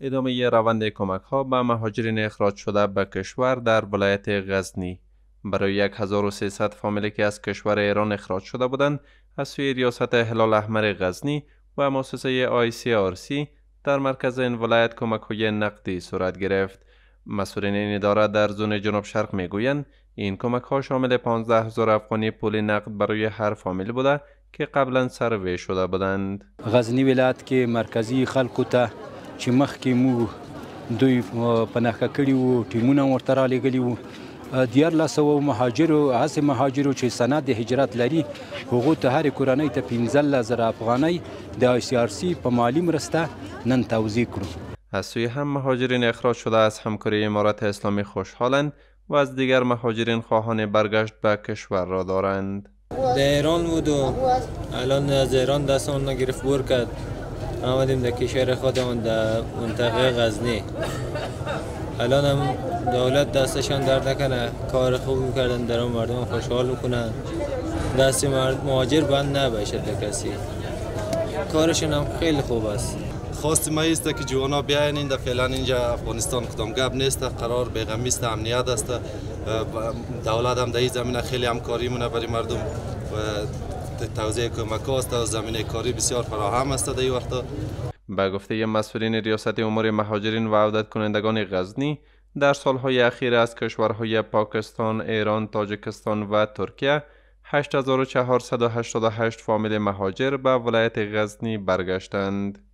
ادامه روند کمک ها به مهاجرین اخراج شده به کشور در ولایت غزنی. برای 1300 فامیلی که از کشور ایران اخراج شده بودند از سوی ریاست هلال احمر غزنی و مؤسسه ICRC در مرکز این ولایت کمک های نقدی صورت گرفت. مسئولین این اداره در زون جنوب شرق میگویند این کمک ها شامل 15,000 افغانی پول نقد برای هر فامیل بوده که قبلا سروی شده بودند. غزنی ولایت کې مرکزی خلکو ته چې مخکې مو دوی پناه کړي وو ټیمونه ورته رالیږلي وو 1400 مهاجرو هسې مهاجرو چې سند هجرت لري هغو ته هرې کورنۍ ته 15,000 افغانۍ د ICRC په مالی مرسته نن توزیع کړو. از سوی هم مهاجرین اخراج شده از همکاری امارات اسلامی خوشحالند و از دیگر مهاجرین خواهان برگشت به کشور را دارند. در ایران بود و الان از ایران دستمون نگرفت بور کرد آمدیم در کشور خودمون در منطقه غزنی. الان هم دولت دستشان درد نکنه کار خوب میکردن در اون مردم خوشحال میکنن دست مهاجر بند نباشه در کسی کارشون هم خیلی خوب است. خواست ما است که جوانا بیاین اینجا فعلا اینجا افغانستان کدام گپ نیست قرار بیغمی است امنیت است دولت هم در این زمینه خیلی همکاری مونه برای مردم و توزیع کمک است و زمینه کاری بسیار فراهم است در این وقت. به گفته مسئولین ریاست امور مهاجرین و عودت کنندگان غزنی در سالهای اخیر از کشورهای پاکستان، ایران، تاجیکستان و ترکیه 8488 فامیل مهاجر به ولایت غزنی برگشتند.